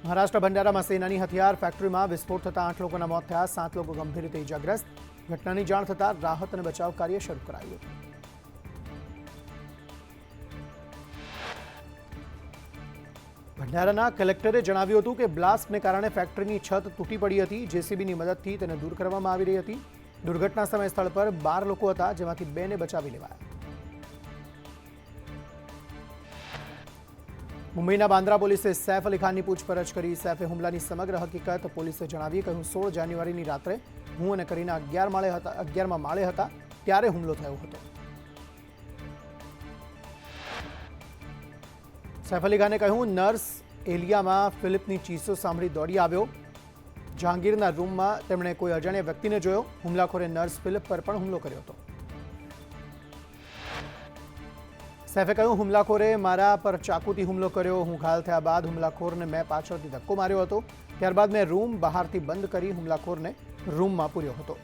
મહારાષ્ટ્ર ભંડારામાં સેનાની હથિયાર ફેક્ટરીમાં વિસ્ફોટ થતાં 8 લોકોના મોત થયા, 7 લોકો ગંભીર રીતે ઇજાગ્રસ્ત. ઘટનાની જાણ થતાં રાહત અને બચાવ કાર્ય શરૂ કરાયું. ભંડારાના કલેક્ટરે જણાવ્યું હતું કે બ્લાસ્ટને કારણે ફેક્ટરીની છત તૂટી પડી હતી. જેસીબીની મદદથી તેને દૂર કરવામાં આવી રહી હતી. દુર્ઘટના સમય સ્થળ પર 12 લોકો હતા, જેમાંથી 2 ને બચાવી લેવાયા. મુંબઈના બાંદ્રા પોલીસે સૈફ અલી ખાનની પૂછપરછ કરી. સૈફે હુમલાની સમગ્ર હકીકત પોલીસે જણાવી. કહ્યું, 16 જાન્યુઆરીની રાત્રે હું અને કરીના 11મા માળે હતા, ત્યારે હુમલો થયો હતો. સૈફ અલી ખાને કહ્યું, નર્સ એલિયામાં ફિલિપની ચીસો સાંભળી દોડી આવ્યો. જહાંગીરના રૂમમાં તેમણે કોઈ અજાણ્યા વ્યક્તિને જોયો. હુમલાખોરે નર્સ ફિલિપ પર પણ હુમલો કર્યો હતો. સૈફે કહ્યું, હુમલાખોરે મારા પર ચાકુથી હુમલો કર્યો. હું ઘાયલ થયા બાદ હુમલાખોરને મેં પાછળથી ધક્કો માર્યો હતો. ત્યારબાદ મેં રૂમ બહારથી બંધ કરી હુમલાખોરને રૂમમાં પૂર્યો હતો.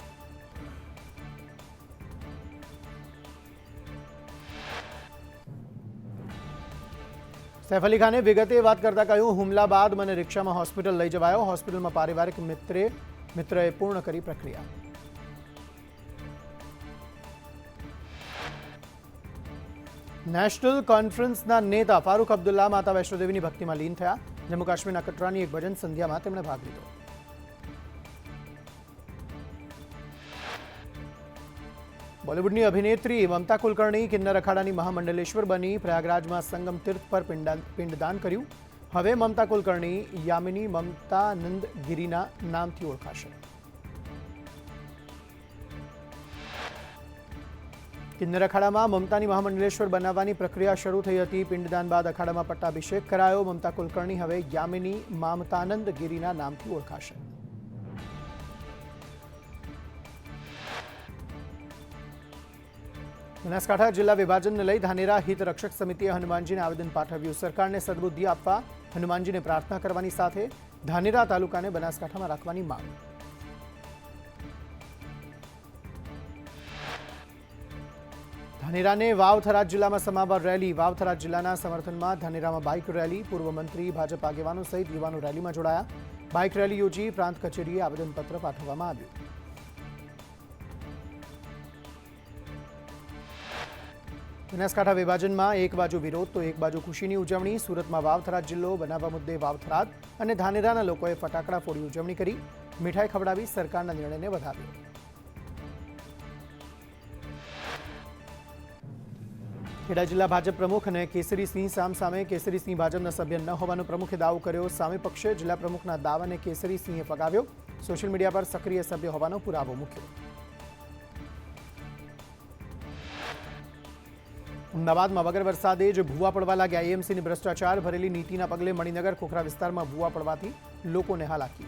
સૈફ અલી ખાને વિગતે વાત કરતા કહ્યું, હુમલા બાદ મને રિક્ષામાં હોસ્પિટલ લઈ જવાયો. હોસ્પિટલમાં પારિવારિક મિત્રએ પૂર્ણ કરી પ્રક્રિયા. નેશનલ કોન્ફરન્સના નેતા ફારૂક અબ્દુલ્લા માતા વૈષ્ણોદેવીની ભક્તિમાં લીન થયા. જમ્મુ કાશ્મીરના કટરાની એક ભજન સંધ્યામાં તેમણે ભાગ લીધો. બોલિવૂડની અભિનેત્રી મમતા કુલકર્ણી કિન્નર અખાડાની મહામંડલેશ્વર બની. પ્રયાગરાજમાં સંગમ તીર્થ પર પિંડદાન કર્યું. હવે મમતા કુલકર્ણી યામિની મમતાનંદ ગિરીના નામથી ઓળખાશે. કિન્નર અખાડામાં મમતાની મહામંડલેશ્વર બનાવવાની પ્રક્રિયા શરૂ થઈ હતી. પિંડદાન બાદ અખાડામાં પટ્ટાભિષેક કરાયો. મમતા કુલકર્ણી હવે યામિની મમતાનંદ ગિરીના નામથી ઓળખાશે. બનાસકાંઠા જિલ્લા વિભાજનને લઈ ધાનેરા હિત રક્ષક સમિતિએ હનુમાનજીને આવેદન પાઠવ્યું. સરકારને સદબુદ્ધિ આપવા હનુમાનજીને પ્રાર્થના કરવાની સાથે ધાનેરા તાલુકાને બનાસકાંઠામાં રાખવાની માંગ. ધાનેરાને વાવ-થરાદ જિલ્લામાં સમાવવા રેલી. વાવ-થરાદ જિલ્લાના સમર્થનમાં ધાનેરામાં બાઇક રેલી. પૂર્વ મંત્રી, ભાજપ આગેવાનો સહિત યુવાનો રેલીમાં જોડાયા. બાઇક રેલી યોજી પ્રાંત કચેરીએ આવેદનપત્ર પાઠવવામાં આવ્યું. બનાસકાંઠા વિભાજનમાં એક બાજુ વિરોધ તો એક બાજુ ખુશીની ઉજવણી. સુરતમાં વાવ-થરાદ જિલ્લો બનાવવા મુદ્દે વાવ-થરાદ અને ધાનેરાના લોકોએ ફટાકડા ફોડી ઉજવણી કરી. મીઠાઈ ખવડાવી સરકારના નિર્ણયને વધાવ્યો. ખેડા જિલ્લા ભાજપ પ્રમુખ અને કેસરીસિંહ સામે કેસરીસિંહ ભાજપના સભ્ય ન હોવાનો પ્રમુખે દાવો કર્યો. સામે પક્ષે જિલ્લા પ્રમુખના દાવાને કેસરીસિંહે ફગાવ્યો. સોશિયલ મીડિયા પર સક્રિય સભ્ય હોવાનો પુરાવો મૂક્યો. અમદાવાદમાં વગર વરસાદે જ ભૂવા પડવા લાગ્યા. એએમસીની ભ્રષ્ટાચાર ભરેલી નીતિના પગલે મણિનગર ખોખરા વિસ્તારમાં ભૂવા પડવાથી લોકોને હાલાકી.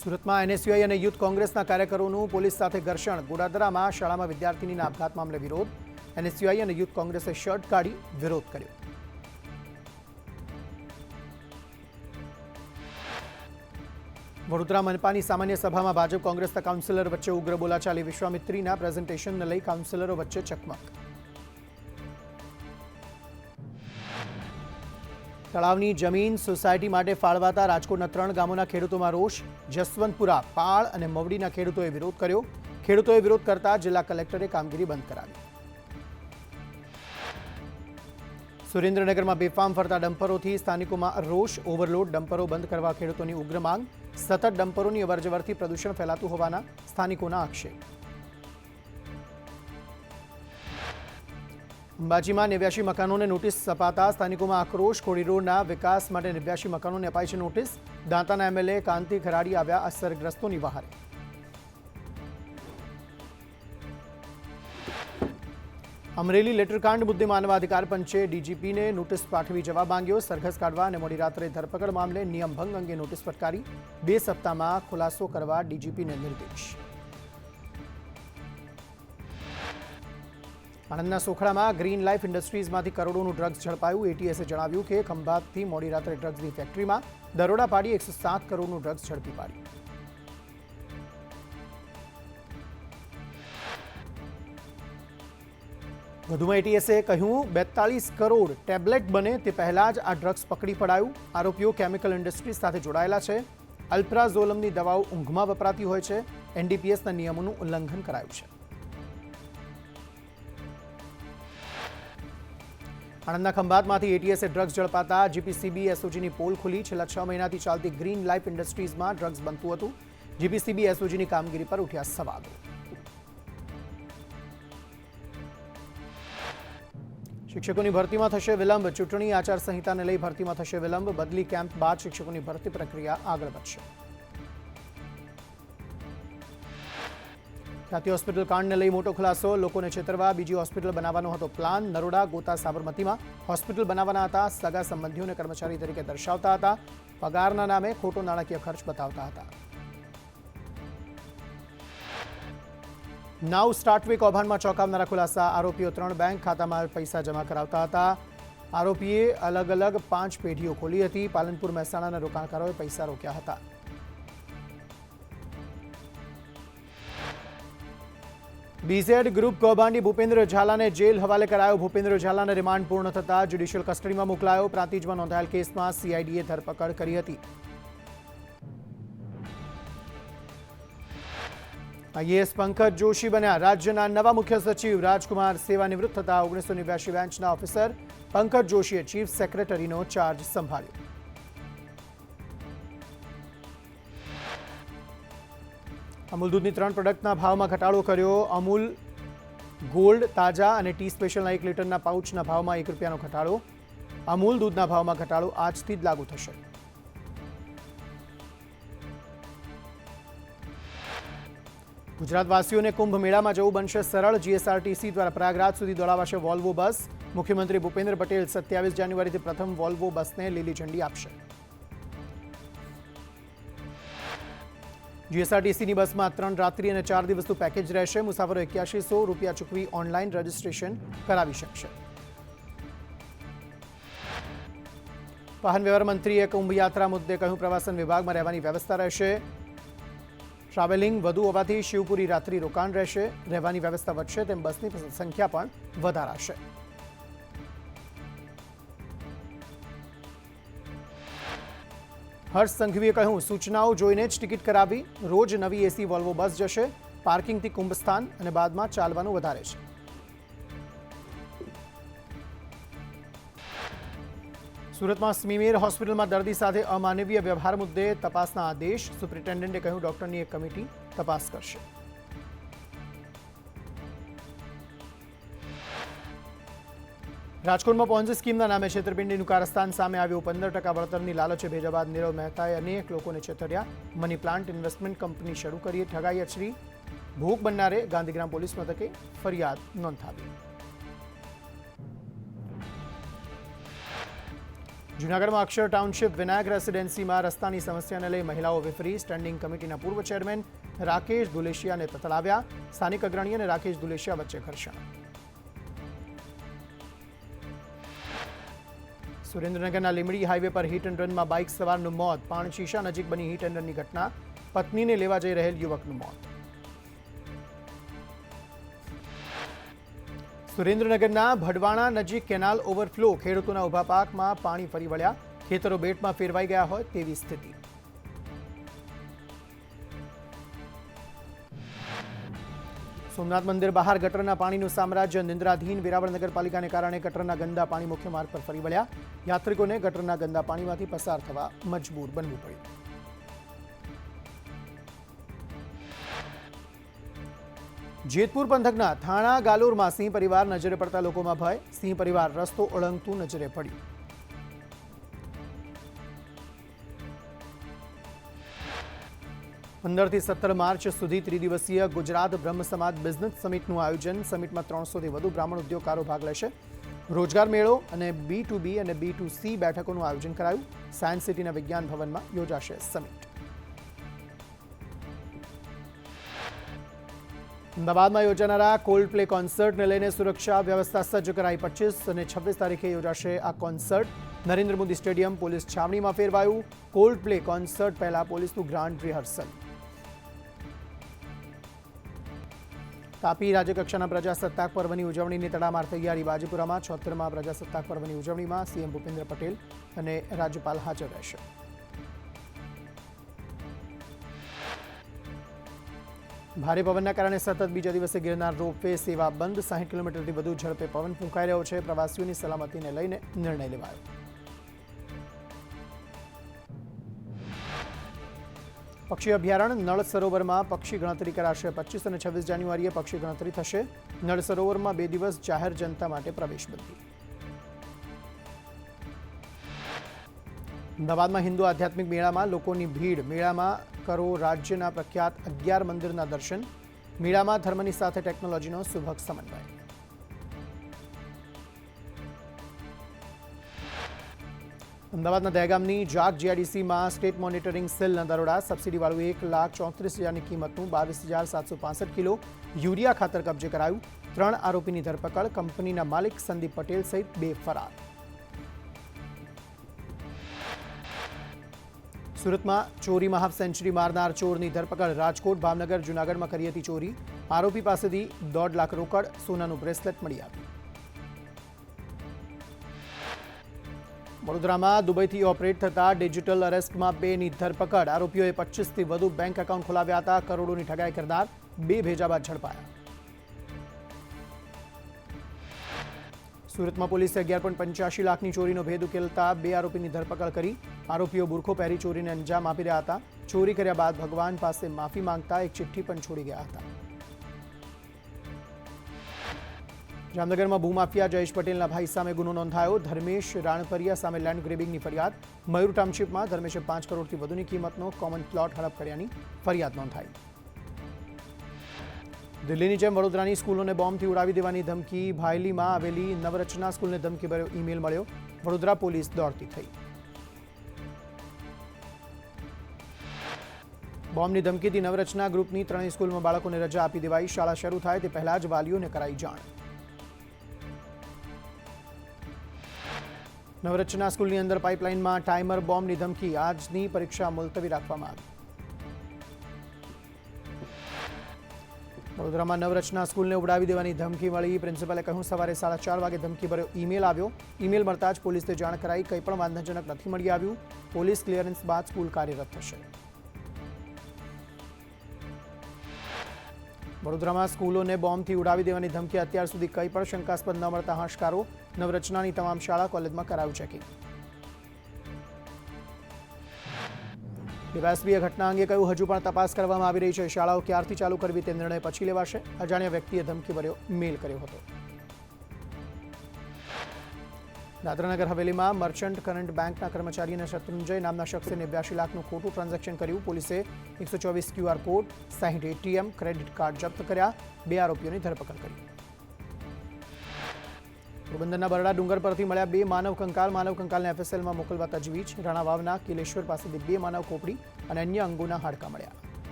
સુરતમાં એનએસયુઆઈ અને યુથ કોંગ્રેસના કાર્યકરોનું પોલીસ સાથે ઘર્ષણ. ગોડાદરામાં શાળામાં વિદ્યાર્થીનીના આપઘાત મામલે વિરોધ. એનએસયુઆઈ અને યુથ કોંગ્રેસે શર્ટ કાઢી વિરોધ કર્યો. વડોદરા મનપાની સામાન્ય સભામાં ભાજપ કોંગ્રેસના કાઉન્સિલર વચ્ચે ઉગ્ર બોલાચાલી. વિશ્વામિત્રીના પ્રેઝન્ટેશનને લઈ કાઉન્સિલરો વચ્ચે ચકમક. તળાવની જમીન સોસાયટી માટે ફાળવાતા રાજકોટના 3 ગામોના ખેડૂતોમાં રોષ. જસવંતપુરા, પાળ અને મવડીના ખેડૂતોએ વિરોધ કર્યો. ખેડૂતોએ વિરોધ કરતા જિલ્લા કલેક્ટરે કામગીરી બંધ કરાવી. સુરેન્દ્રનગરમાં બેફામ ફરતા ડમ્પરોથી સ્થાનિકોમાં રોષ. ઓવરલોડ ડમ્પરો બંધ કરવા ખેડૂતોની ઉગ્ર માંગ. સતત ડમ્પરોની અવરજવરથી પ્રદૂષણ ફેલાતું હોવાના સ્થાનિકોના આક્ષેપ. અંબાજીમાં 89 મકાનોને નોટિસ અપાતા સ્થાનિકોમાં આક્રોશ. કોડી રોડના વિકાસ માટે 89 મકાનોને અપાઈ છે નોટિસ. દાંતાના એમએલએ કાંતિ ખરાડી આવ્યા અસરગ્રસ્તોની વહારે. અમરેલી લેટરકાંડ મુદ્દે માનવ અધિકાર પંચે ડીજીપીને નોટિસ પાઠવી જવાબ માંગ્યો. સરઘસ કાઢવા અને મોડી રાત્રે ધરપકડ મામલે નિયમ ભંગ અંગે નોટિસ ફટકારી. 2 સપ્તાહમાં ખુલાસો કરવા ડીજીપીને નિર્દેશ. આણંદના સોખડામાં ગ્રીન લાઇફ ઇન્ડસ્ટ્રીઝમાંથી કરોડોનું ડ્રગ્સ ઝડપાયું. એટીએસે જણાવ્યું કે ખંભાતથી મોડી રાત્રે ડ્રગ્સની ફેક્ટરીમાં દરોડા પાડી 107 કરોડનું ડ્રગ્સ ઝડપી પાડ્યું. વધુમાં એટીએસે કહ્યું 42 કરોડ ટેબ્લેટ બને તે પહેલા જ આ ડ્રગ્સ પકડી પડાયું. આરોપીઓ કેમિકલ ઇન્ડસ્ટ્રી સાથે જોડાયેલા છે. અલ્પ્રાઝોલમની દવાઓ ઊંઘમાં વપરાતી હોય છે. એનડીપીએસના નિયમોનું ઉલ્લંઘન કરાયું છે. આણંદના ખંભાતમાંથી એટીએસે ડ્રગ્સ ઝડપાતા જીપીસીબી એસઓજીની પોલ ખુલી. છેલ્લા 6 મહિનાથી ચાલતી ગ્રીન લાઈફ ઇન્ડસ્ટ્રીઝમાં ડ્રગ્સ બનતું હતું. જીપીસીબી એસઓજીની કામગીરી પર ઉઠ્યા સવાલો. શિક્ષકોની ભરતીમાં થશે વિલંબ. ચૂંટણી આચારસંહિતાને લઈ ભરતીમાં થશે વિલંબ. બદલી કેમ્પ બાદ શિક્ષકોની ભરતી પ્રક્રિયા આગળ વધશે. ખ્યાતિ હોસ્પિટલ કાંડને લઈ મોટો ખુલાસો. લોકોને છેતરવા બીજી હોસ્પિટલ બનાવવાનો હતો પ્લાન. નરોડા, ગોતા, સાબરમતીમાં હોસ્પિટલ બનાવવાના હતા. સગા સંબંધીઓને કર્મચારી તરીકે દર્શાવતા હતા. પગારના નામે ખોટો નાણાકીય ખર્ચ બતાવતા હતા. નાવ સ્ટાર્ટવે કૌભાંડમાં ચોંકાવનારા ખુલાસા. આરોપીઓ 3 બેંક ખાતામાં પૈસા જમા કરાવતા હતા. આરોપીએ અલગ અલગ 5 પેઢીઓ ખોલી હતી. પાલનપુર, મહેસાણાના રોકાણકારોએ પૈસા રોક્યા હતા. બીઝેડ ગ્રુપ કૌભાંડી ભૂપેન્દ્ર ઝાલાને જેલ હવાલે કરાયો. ભૂપેન્દ્ર ઝાલાને રિમાન્ડ પૂર્ણ થતા જ્યુડિશિયલ કસ્ટડીમાં મોકલાયો. પ્રાંતિજમાં નોંધાયેલ કેસમાં સીઆઈડીએ ધરપકડ કરી હતી. આઈએએસ પંકજ જોશી બન્યા રાજ્યના નવા મુખ્ય સચિવ. રાજકુમાર સેવાનિવૃત્ત થતા 1989 બેન્ચના ઓફિસર પંકજ જોશીએ ચીફ સેક્રેટરીનો ચાર્જ સંભાળ્યો. અમૂલ દૂધની 3 પ્રોડક્ટના ભાવમાં ઘટાડો કર્યો. અમૂલ ગોલ્ડ, તાજા અને ટી સ્પેશિયલના 1 લીટરના પાઉચના ભાવમાં ₹1નો ઘટાડો. અમૂલ દૂધના ભાવમાં ઘટાડો આજથી જ લાગુ થશે. ગુજરાતવાસીઓને કુંભ મેળામાં જવું બનશે સરળ. જીએસઆરટીસી દ્વારા પ્રયાગરાજ સુધી દોડાવાશે વોલ્વો બસ. મુખ્યમંત્રી ભૂપેન્દ્ર પટેલ 27 જાન્યુઆરીથી પ્રથમ વોલ્વો બસને લીલી ઝંડી આપશે. જીએસઆરટીસીની બસમાં 3 રાત્રિ અને 4 દિવસનું પેકેજ રહેશે. મુસાફરો ₹8100 ચૂકવી ઓનલાઈન રજીસ્ટ્રેશન કરાવી શકશે. વાહન વ્યવહાર મંત્રીએ કુંભ યાત્રા મુદ્દે કહ્યું પ્રવાસન વિભાગમાં રહેવાની વ્યવસ્થા રહેશે. ટ્રાવેલિંગ વધુ હોવાથી શિવપુરી રાત્રિ રોકાણ રહેશે. રહેવાની વ્યવસ્થા વધશે તેમ બસની સંખ્યા પણ વધારાશે. હર્ષ સંઘવીએ કહ્યું સૂચનાઓ જોઈને જ ટિકિટ કરાવી. રોજ નવી એસી વોલ્વો બસ જશે. પાર્કિંગથી કુંભસ્થાન અને બાદમાં ચાલવાનું વધારે છે. સુરતમાં સ્મીમેર હોસ્પિટલમાં દર્દી સાથે અમાનવીય વ્યવહાર મુદ્દે તપાસના આદેશ. સુપ્રિન્ટેન્ડન્ટે કહ્યું ડોક્ટરની એક કમિટી તપાસ કરશે. રાજકોટમાં પોન્ઝી સ્કીમના નામે છેતરપિંડીનું કારસ્તાન સામે આવ્યું. 15% વળતરની લાલચે ભેજા બાદ નીરવ મહેતાએ અનેક લોકોને છેતર્યા. મની પ્લાન્ટ ઇન્વેસ્ટમેન્ટ કંપની શરૂ કરી. ઠગાઈ અચરી. ભોગ બનનારે ગાંધીગ્રામ પોલીસ મથકે ફરિયાદ નોંધાવી. જૂનાગઢમાં અક્ષર ટાઉનશીપ વિનાયક રેસિડેન્સીમાં રસ્તાની સમસ્યાને લઈ મહિલાઓ વિફરી. સ્ટેન્ડિંગ કમિટીના પૂર્વ ચેરમેન રાકેશ દુલેશિયાને તતલાવ્યા. સ્થાનિક અગ્રણી અને રાકેશ દુલેશિયા વચ્ચે ઘર્ષણ. સુરેન્દ્રનગરના લીમડી હાઈવે પર હિટ એન્ડ રનમાં બાઇક સવારનું મોત. પાણશીશા નજીક બની હિટ એન્ડ રનની ઘટના. પત્નીને લેવા જઈ રહેલ યુવકનું મોત. સુરેન્દ્રનગરના ભડવાણા નજીક કેનાલ ઓવરફ્લો. ખેડૂતોના ઉભા પાકમાં પાણી ફરી વળ્યા. ખેતરો બેટમાં ફેરવાઈ ગયા હોય તેવી સ્થિતિ. સોમનાથ મંદિર બહાર ગટરના પાણીનું સામ્રાજ્ય. નિંદ્રાધીન વેરાવળ નગરપાલિકાને કારણે ગટરના ગંદા પાણી મુખ્ય માર્ગ પર ફરી વળ્યા. યાત્રિકોને ગટરના ગંદા પાણીમાંથી પસાર થવા મજબૂર બનવું પડ્યું. જેતપુર પંથકના થાણા ગાલોરમાં સિંહ પરિવાર. નજરે પડતા લોકોમાં ભય. સિંહ પરિવાર રસ્તો ઓળંગતું નજરે પડ્યું. થી 17 માર્ચ સુધી ત્રિદિવસીય ગુજરાત બ્રહ્મ સમાજ બિઝનેસ સમિટનું આયોજન. સમિટમાં 300થી વધુ બ્રાહ્મણ ઉદ્યોગકારો ભાગ લેશે. રોજગાર મેળો અને B2B અને B2C બેઠકોનું આયોજન કરાયું. સાયન્સ સિટીના વિજ્ઞાન ભવનમાં યોજાશે સમિટ. અમદાવાદમાં યોજાનારા કોલ્ડ પ્લે કોન્સર્ટને લઈને સુરક્ષા વ્યવસ્થા સજ્જ કરાઈ. 25 અને 26 તારીખે યોજાશે આ concert. Narendra Modi stadium police છાવણીમાં ફેરવાયું. કોલ્ડ પ્લે કોન્સર્ટ પહેલા પોલીસનું ગ્રાન્ડ રિહર્સલ. તાપી રાજ્યકક્ષાના પ્રજાસત્તાક પર્વની ઉજવણીની તડામાર તૈયારી. બાજીપુરામાં 76મા પ્રજાસત્તાક પર્વની ઉજવણીમાં સીએમ ભૂપેન્દ્ર પટેલ અને રાજ્યપાલ હાજર રહેશે. ભારે પવનના કારણે સતત બીજા દિવસે ગિરનાર રોપવે સેવા બંધ. 60 કિલોમીટરથી વધુ ઝડપે પવન ફૂંકાઈ રહ્યો છે. પ્રવાસીઓની સલામતીને લઈને નિર્ણય લેવાયો. પક્ષી અભયારણ્ય નળ સરોવરમાં પક્ષી ગણતરી કરાશે. 25 અને 26 જાન્યુઆરીએ પક્ષી ગણતરી થશે. નળ સરોવરમાં 2 દિવસ જાહેર જનતા માટે પ્રવેશબંધી. અમદાવાદમાં હિન્દુ આધ્યાત્મિક મેળામાં લોકોની ભીડ. મેળામાં કરો રાજ્યના પ્રખ્યાત 11 મંદિરના દર્શન. મેળામાં ધર્મની સાથે ટેકનોલોજીનો સુભગ સમન્વય. અમદાવાદના દહેગામની જાગ જીઆઈડીસીમાં સ્ટેટ મોનિટરિંગ સેલના દરોડા. સબસિડીવાળું 1,34,000ની કિંમતનું 22,765 કિલો યુરિયા ખાતર કબજે કરાયું. 3 આરોપીની ધરપકડ. કંપનીના માલિક સંદીપ પટેલ સહિત 2 ફરાર. સુરતમાં ચોરીમાં હાફ સેન્ચુરી મારનાર ચોરની ધરપકડ. રાજકોટ, ભાવનગર, જૂનાગઢમાં કરી હતી ચોરી. આરોપી પાસેથી 1.5 લાખ રોકડ, સોનાનું બ્રેસલેટ મળી આવ્યું. વડોદરામાં દુબઈથી ઓપરેટ થતા ડિજિટલ અરેસ્ટમાં 2ની ધરપકડ. આરોપીઓએ 25થી વધુ બેંક એકાઉન્ટ ખોલાવ્યા હતા. કરોડોની ઠગાઈ કરનાર 2 ભેજા બાદ ઝડપાયા. સુરતમાં પોલીસે 11.85 લાખની ચોરીનો ભેદ ઉકેલતા 2 આરોપીની ધરપકડ કરી. આરોપીઓ બુરખો પહેરી ચોરીને અંજામ આપી રહ્યા હતા. ચોરી કર્યા બાદ ભગવાન પાસે માફી માંગતા એક ચિઠ્ઠી પણ છોડી ગયા હતા. જામનગરમાં ભૂમાફિયા જયેશ પટેલના ભાઈ સામે ગુનો નોંધાયો. ધર્મેશ રાણપરિયા સામે લેન્ડ ગ્રેબિંગની ફરિયાદ. મયુર ટાઉનશીપમાં ધર્મેશે 5 કરોડથી વધુની કિંમતનો કોમન પ્લોટ હડપ કર્યાની ફરિયાદ નોંધાઈ. દિલ્હીની જેમ વડોદરાની સ્કૂલોને બોમ્બથી ઉડાવી દેવાની ધમકી. ભાયલીમાં આવેલી નવરચના સ્કૂલને ધમકીભર્યો ઈમેલ મળ્યો. વડોદરા પોલીસ દોડતી થઈ. બોમ્બની ધમકીથી નવરચના ગ્રુપની 3 સ્કૂલમાં બાળકોને રજા આપી દેવાઈ. શાળા શરૂ થાય તે પહેલા જ વાલીઓને કરાઈ જાણ. નવરચના સ્કૂલની અંદર પાઇપલાઇનમાં ટાઈમર બોમ્બની ધમકી. આજની પરીક્ષા મુલતવી રાખવામાં આવી. વડોદરામાં નવરચના સ્કૂલને ઉડાવી દેવાની ધમકી મળી. પ્રિન્સિપાલે કહ્યું સવારે 4:30 વાગે ધમકી ભર્યો ઈમેલ આવ્યો. ઈમેલ મળતા જ પોલીસને જાણ કરાઈ. કંઈ પણ વાંધાજનક નથી મળી આવ્યું. પોલીસ ક્લિયરન્સ બાદ સ્કૂલ કાર્યરત થશે. વડોદરામાં સ્કૂલોને બોમ્બથી ઉડાવી દેવાની ધમકી. અત્યાર સુધી કંઈ પણ શંકાસ્પદ ન મળતા હાશકારો. નવરચનાની તમામ શાળા કોલેજમાં કરાયું ચેકિંગ. ડીવાયએસપીએ ઘટના અંગે કહ્યું હજુ પણ તપાસ કરવામાં આવી રહી છે. શાળાઓ ક્યારથી ચાલુ કરવી તે નિર્ણય પછી લેવાશે. અજાણ્યા વ્યક્તિએ ધમકીભર્યો મેલ કર્યો હતો. દાદરાનગર હવેલીમાં મર્ચન્ટ કરંટ બેંકના કર્મચારી અને શત્રુંજય નામના શખ્સે 89 લાખનું ખોટું ટ્રાન્ઝેક્શન કર્યું. પોલીસે 124 QR code, 60 ATM, credit card જપ્ત કર્યા. 2 આરોપીઓની ધરપકડ કરી. પોરબંદરના બરડા ડુંગર પરથી મળ્યા 2 માનવ કંકાલ. માનવ કંકાલને FSLમાં મોકલવા તજવીજ. રાણા વાવના કિલેશ્વર પાસેથી 2 માનવ ખોપડી અને અન્ય અંગોના હાડકાં મળ્યા.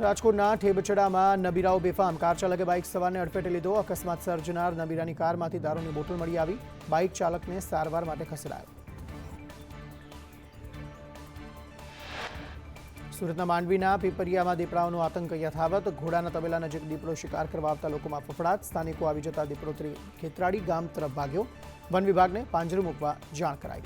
રાજકોટના ઠેબચડામાં નબીરાઓ બેફામ. કાર ચાલકે બાઇક સવારને અડફેટે લીધો. અકસ્માત સર્જનાર નબીરાની કારમાંથી દારૂની બોટલ મળી આવી. બાઇક ચાલકને સારવાર માટે ખસેડાયો. સુરતના માંડવીના પીપરિયામાં દીપડાઓનો આતંક યથાવત. ઘોડાના તબેલા નજીક દીપડો શિકાર કરવા આવતા લોકોમાં ફફડાટ. સ્થાનિકો આવી જતા દીપડો ખેતરાડી ગામ તરફ ભાગ્યો. વન વિભાગને પાંજરું મૂકવા જાણ કરાઈ.